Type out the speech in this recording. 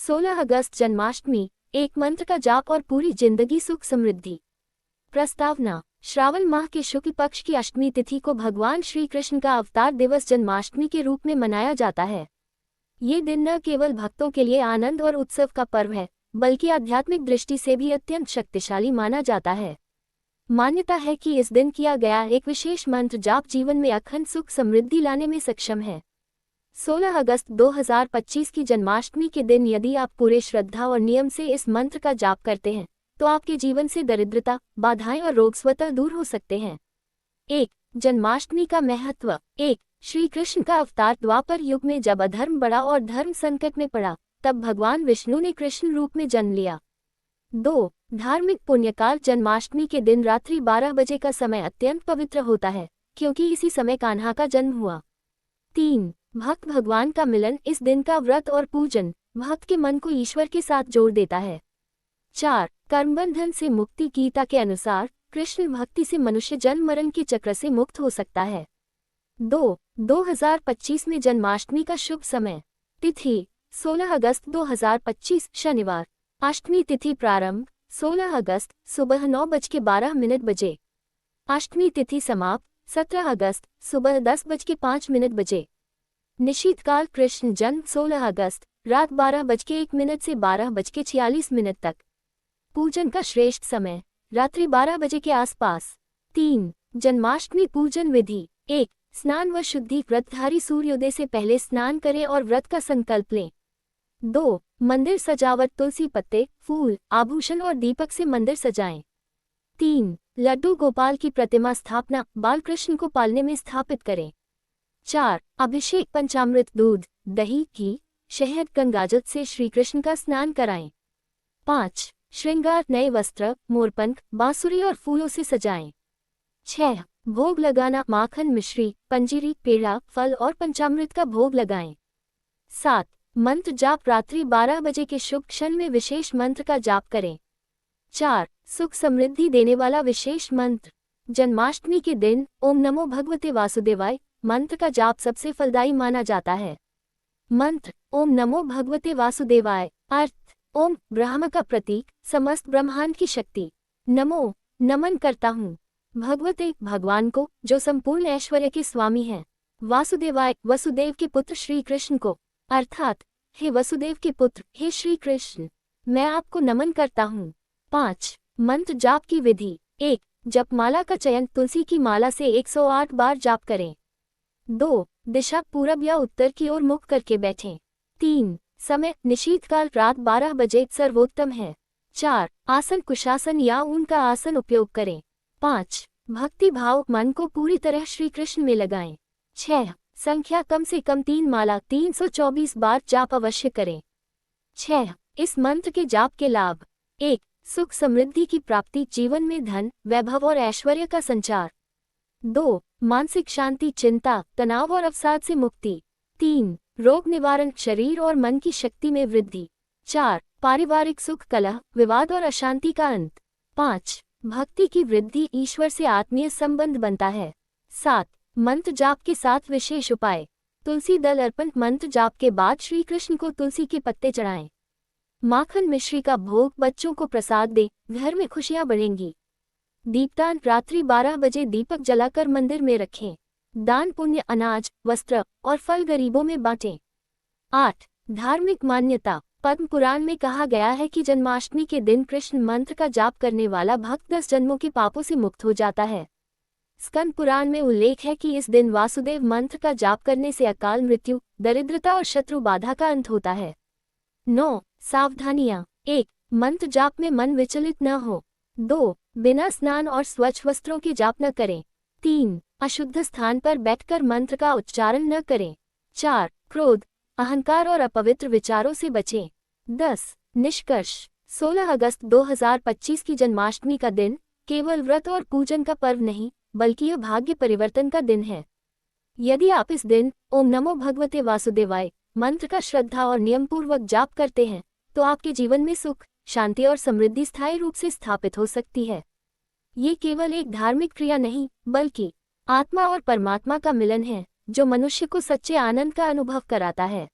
16 अगस्त जन्माष्टमी, एक मंत्र का जाप और पूरी जिंदगी सुख समृद्धि। प्रस्तावना। श्रावण माह के शुक्ल पक्ष की अष्टमी तिथि को भगवान श्री कृष्ण का अवतार दिवस जन्माष्टमी के रूप में मनाया जाता है। ये दिन न केवल भक्तों के लिए आनंद और उत्सव का पर्व है, बल्कि आध्यात्मिक दृष्टि से भी अत्यंत शक्तिशाली माना जाता है। मान्यता है कि इस दिन किया गया एक विशेष मंत्र जाप जीवन में अखंड सुख समृद्धि लाने में सक्षम है। 16 अगस्त 2025 की जन्माष्टमी के दिन यदि आप पूरे श्रद्धा और नियम से इस मंत्र का जाप करते हैं, तो आपके जीवन से दरिद्रता, बाधाएं और रोग स्वतः दूर हो सकते हैं। 1. जन्माष्टमी का महत्व। 1. श्री कृष्ण का अवतार द्वापर युग में जब अधर्म बढ़ा और धर्म संकट में पड़ा, तब भगवान विष्णु ने कृष्ण रूप में जन्म लिया। 2. धार्मिक पुण्यकाल। जन्माष्टमी के दिन रात्रि 12 बजे का समय अत्यंत पवित्र होता है, क्योंकि इसी समय कान्हा का जन्म हुआ। 3. भक्त भगवान का मिलन। इस दिन का व्रत और पूजन भक्त के मन को ईश्वर के साथ जोड़ देता है। 4. कर्मबंधन से मुक्ति। गीता के अनुसार कृष्ण भक्ति से मनुष्य जन्म मरण के चक्र से मुक्त हो सकता है। 2. 2025 में जन्माष्टमी का शुभ समय। तिथि 16 अगस्त 2025 शनिवार। अष्टमी तिथि प्रारंभ 16 अगस्त सुबह 9:12 बजे। अष्टमी तिथि समाप्त 17 अगस्त सुबह 10:05 बजे। निशीथकाल कृष्ण जन्म 16 अगस्त रात 12:01 से 12:46 तक। पूजन का श्रेष्ठ समय रात्रि 12 बजे के आसपास। 3. जन्माष्टमी पूजन विधि। 1. स्नान व शुद्धि। व्रतधारी सूर्योदय से पहले स्नान करें और व्रत का संकल्प लें। 2. मंदिर सजावट। तुलसी पत्ते, फूल, आभूषण और दीपक से मंदिर सजाएं। 3. लड्डू गोपाल की प्रतिमा स्थापना। बालकृष्ण को पालने में स्थापित करें। 4. अभिषेक। पंचामृत, दूध, दही, घी, शहद, गंगाजल से श्री कृष्ण का स्नान कराएं। 5. श्रृंगार। नए वस्त्र, मोरपंख, बांसुरी और फूलों से सजाएं। 6. भोग लगाना। माखन, मिश्री, पंजीरी, पेड़ा, फल और पंचामृत का भोग लगाएं। 7. मंत्र जाप। रात्रि 12 बजे के शुभ क्षण में विशेष मंत्र का जाप करें। 4. सुख समृद्धि देने वाला विशेष मंत्र। जन्माष्टमी के दिन ओम नमो भगवते वासुदेवाय मंत्र का जाप सबसे फलदायी माना जाता है। मंत्र ओम नमो भगवते वासुदेवाय। अर्थ ओम ब्रह्म का प्रतीक, समस्त ब्रह्मांड की शक्ति। नमो नमन करता हूँ भगवते भगवान को, जो संपूर्ण ऐश्वर्य के स्वामी हैं। वासुदेवाय वसुदेव के पुत्र श्री कृष्ण को, अर्थात हे वसुदेव के पुत्र हे श्री कृष्ण, मैं आपको नमन करता हूँ। 5. मंत्र जाप की विधि। 1. जपमाला का चयन। तुलसी की माला से 108 बार जाप करें। 2. दिशा पूरब या उत्तर की ओर मुख करके बैठें। 3. समय निशीथकाल रात 12 बजे सर्वोत्तम है। 4. आसन कुशासन या ऊन का आसन उपयोग करें। 5. भक्ति भाव। मन को पूरी तरह श्री कृष्ण में लगाएं। 6. संख्या कम से कम 3 माला 324 बार जाप अवश्य करें। 6. इस मंत्र के जाप के लाभ। 1. सुख समृद्धि की प्राप्ति। जीवन में धन, वैभव और ऐश्वर्य का संचार। 2. मानसिक शांति। चिंता, तनाव और अवसाद से मुक्ति। 3. रोग निवारण। शरीर और मन की शक्ति में वृद्धि। 4. पारिवारिक सुख, कलह, विवाद और अशांति का अंत। 5. भक्ति की वृद्धि। ईश्वर से आत्मीय संबंध बनता है। 7. मंत्र जाप के साथ विशेष उपाय। तुलसी दल अर्पण। मंत्र जाप के बाद श्री कृष्ण को तुलसी के पत्ते चढ़ाएं। माखन मिश्री का भोग। बच्चों को प्रसाद दे, घर में खुशियां बढ़ेंगी। दीपदान। रात्रि 12 बजे दीपक जलाकर मंदिर में रखें। दान पुण्य। अनाज, वस्त्र और फल गरीबों में बांटें। 8. धार्मिक मान्यता। पद्म पुराण में कहा गया है कि जन्माष्टमी के दिन कृष्ण मंत्र का जाप करने वाला भक्त 10 जन्मों के पापों से मुक्त हो जाता है। स्कंद पुराण में उल्लेख है कि इस दिन वासुदेव मंत्र का जाप करने से अकाल मृत्यु, दरिद्रता और शत्रु बाधा का अंत होता है। 9. सावधानियां। 1. मंत्र जाप में मन विचलित न हो। 2. बिना स्नान और स्वच्छ वस्त्रों के जाप न करें। 3. अशुद्ध स्थान पर बैठकर मंत्र का उच्चारण न करें। 4. क्रोध, अहंकार और अपवित्र विचारों से बचें। 10. निष्कर्ष। 16 अगस्त 2025 की जन्माष्टमी का दिन केवल व्रत और पूजन का पर्व नहीं, बल्कि यह भाग्य परिवर्तन का दिन है। यदि आप इस दिन ओम नमो भगवते वासुदेवाय मंत्र का श्रद्धा और नियम पूर्वक जाप करते हैं, तो आपके जीवन में सुख, शांति और समृद्धि स्थायी रूप से स्थापित हो सकती है। ये केवल एक धार्मिक क्रिया नहीं, बल्कि आत्मा और परमात्मा का मिलन है, जो मनुष्य को सच्चे आनंद का अनुभव कराता है।